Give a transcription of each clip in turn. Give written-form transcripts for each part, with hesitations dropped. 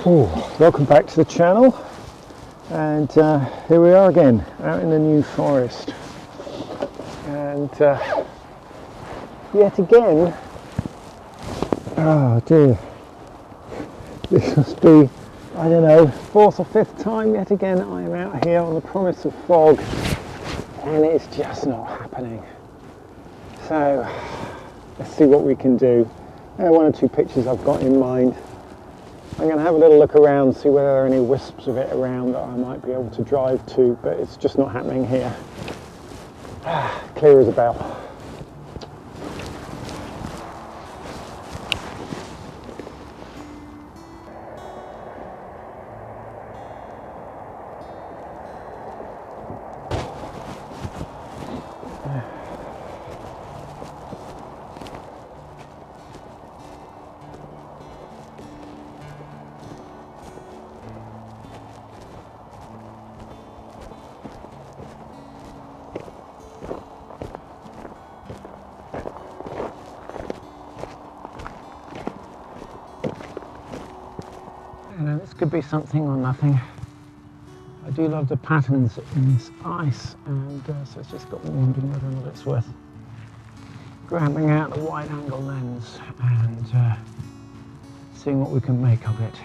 Oh, welcome back to the channel, and here we are again out in the New Forest, and yet again, oh dear, this must be, I don't know, fourth or fifth time yet again I am out here on the promise of fog, and it's just not happening. So let's see what we can do. There are one or two pictures I've got in mind. I'm going to have a little look around, see whether there are any wisps of it around that I might be able to drive to, but it's just not happening here. Clear as a bell. This could be something or nothing. I do love the patterns in this ice, and so it's just got me wondering whether or not it's worth grabbing out the wide angle lens and seeing what we can make of it.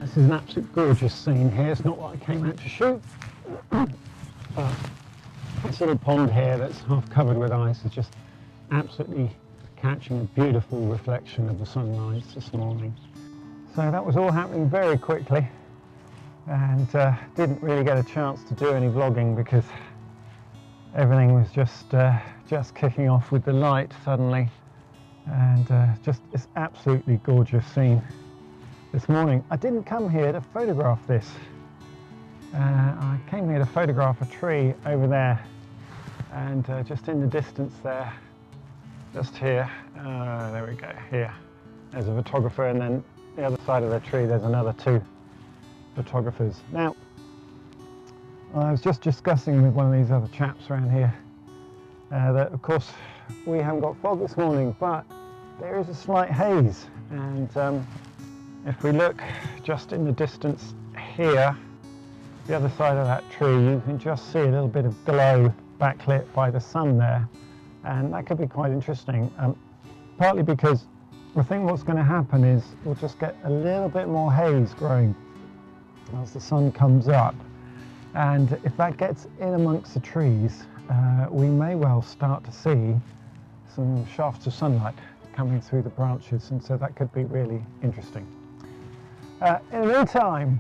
This is an absolute gorgeous scene here. It's not what I came out to shoot. This little pond here that's half covered with ice is just absolutely catching a beautiful reflection of the sunrise this morning. So that was all happening very quickly, and didn't really get a chance to do any vlogging because everything was just kicking off with the light suddenly, and just this absolutely gorgeous scene. This morning, I didn't come here to photograph this. I came here to photograph a tree over there, and just in the distance there, just here, there we go, here, there's a photographer, and then the other side of the tree there's another two photographers. Now, I was just discussing with one of these other chaps around here that of course we haven't got fog this morning, but there is a slight haze, and if we look just in the distance here, the other side of that tree, you can just see a little bit of glow backlit by the sun there, and that could be quite interesting, partly because I think what's going to happen is we'll just get a little bit more haze growing as the sun comes up, and if that gets in amongst the trees, we may well start to see some shafts of sunlight coming through the branches, and so that could be really interesting. In the meantime,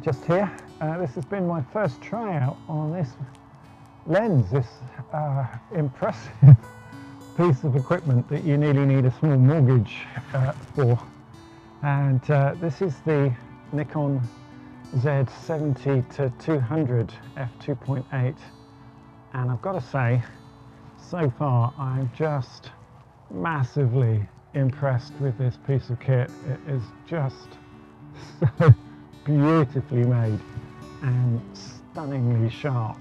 just here, this has been my first tryout on this lens, this impressive piece of equipment that you nearly need a small mortgage for. And this is the Nikkor Z 70-200 f2.8, and I've got to say, so far I'm just massively impressed with this piece of kit. It is just so beautifully made and stunningly sharp,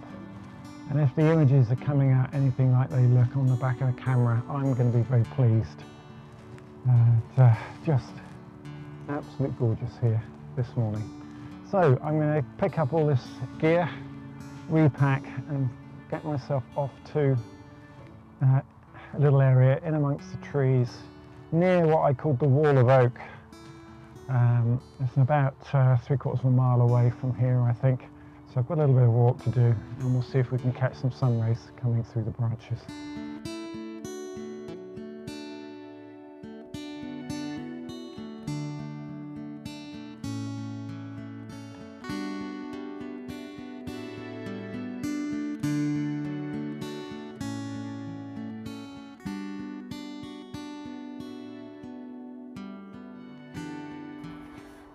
and if the images are coming out anything like they look on the back of the camera, I'm going to be very pleased. Just absolutely gorgeous here this morning. So I'm going to pick up all this gear, repack, and get myself off to a little area in amongst the trees near what I called the wall of oak. It's about 3/4 of a mile away from here, I think, so I've got a little bit of walk to do, and we'll see if we can catch some sun rays coming through the branches.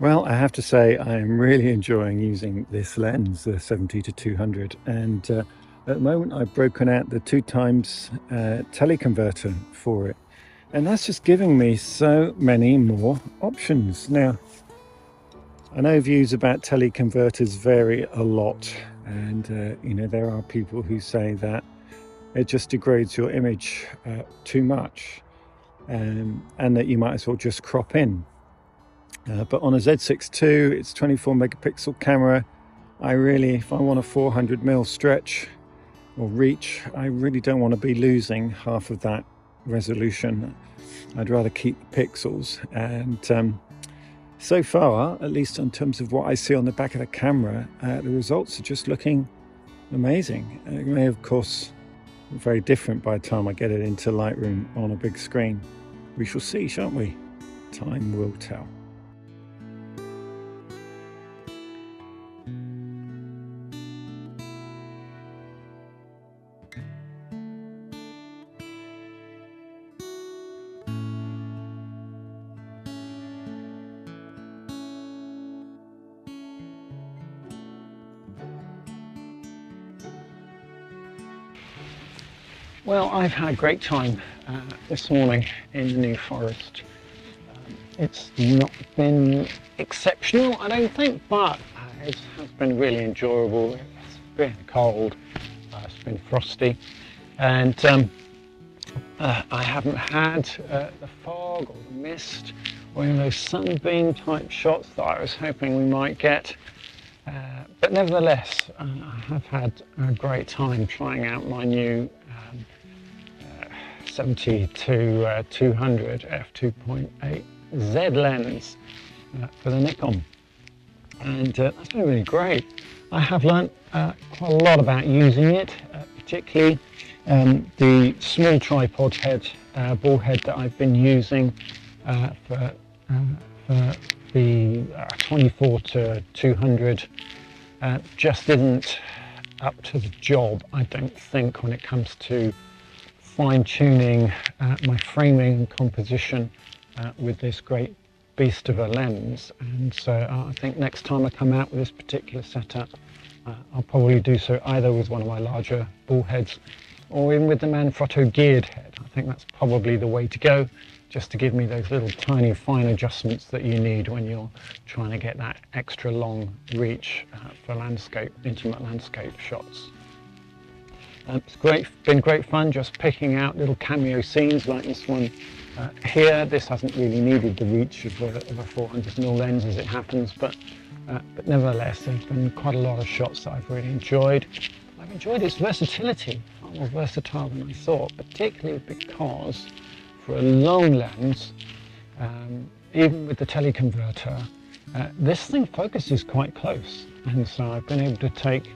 Well, I have to say I am really enjoying using this lens, the 70-200, and at the moment I've broken out the 2x teleconverter for it, And that's just giving me so many more options. Now, I know views about teleconverters vary a lot, and you know, there are people who say that it just degrades your image too much, and that you might as well just crop in. But on a Z6 II, it's 24 megapixel camera. I really, if I want a 400mm stretch or reach, I really don't want to be losing half of that resolution. I'd rather keep the pixels, and so far, at least in terms of what I see on the back of the camera, the results are just looking amazing. It may, of course, be very different by the time I get it into Lightroom on a big screen. We shall see, shan't we? Time will tell. Well, I've had a great time this morning in the New Forest. It's not been exceptional, I don't think, but it has been really enjoyable. It's been cold, it's been frosty, and I haven't had the fog or the mist or any of those sunbeam type shots that I was hoping we might get. But nevertheless, I have had a great time trying out my new 70 to 200 f2.8 Z lens for the Nikon, and that's been really great. I have learnt quite a lot about using it, particularly the small tripod head, ball head that I've been using for the 24 to 200 just isn't up to the job, I don't think, when it comes to fine-tuning my framing and composition with this great beast of a lens. And so I think next time I come out with this particular setup, I'll probably do so either with one of my larger ball heads or even with the Manfrotto geared head. I think that's probably the way to go, just to give me those little tiny fine adjustments that you need when you're trying to get that extra long reach for landscape, intimate landscape shots. It's been great fun just picking out little cameo scenes like this one here. This hasn't really needed the reach of a 400mm lens as it happens, but nevertheless there's been quite a lot of shots that I've really enjoyed. I've enjoyed its versatility, far more versatile than I thought, particularly because for a long lens, even with the teleconverter, this thing focuses quite close, and so I've been able to take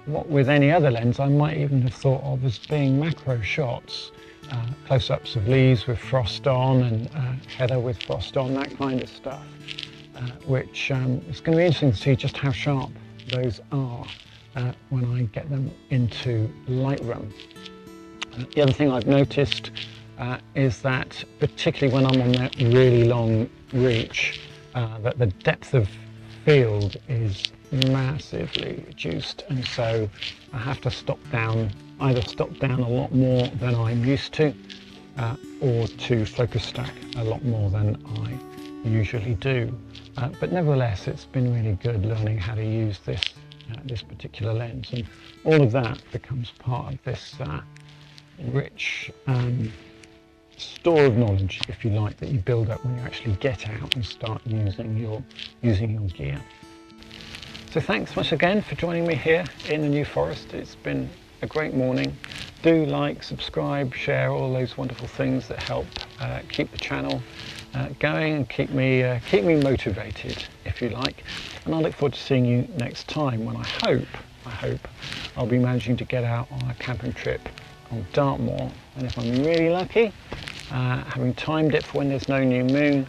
what with any other lens I might even have thought of as being macro shots, close-ups of leaves with frost on and heather with frost on, that kind of stuff, which it's going to be interesting to see just how sharp those are when I get them into Lightroom. The other thing I've noticed is that particularly when I'm on that really long reach, that the depth of field is massively reduced, and so I have to either stop down a lot more than I'm used to, or to focus stack a lot more than I usually do. But nevertheless, it's been really good learning how to use this particular lens, and all of that becomes part of this rich store of knowledge, if you like, that you build up when you actually get out and start using your gear. So thanks once again for joining me here in the New Forest. It's been a great morning. Do like, subscribe, share, all those wonderful things that help keep the channel going and keep me motivated, if you like. And I look forward to seeing you next time, when I hope I'll be managing to get out on a camping trip on Dartmoor, and if I'm really lucky, having timed it for when there's no new moon,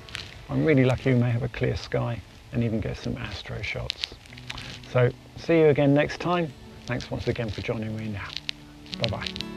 I'm really lucky we may have a clear sky and even get some astro shots. So see you again next time. Thanks once again for joining me now. Bye bye.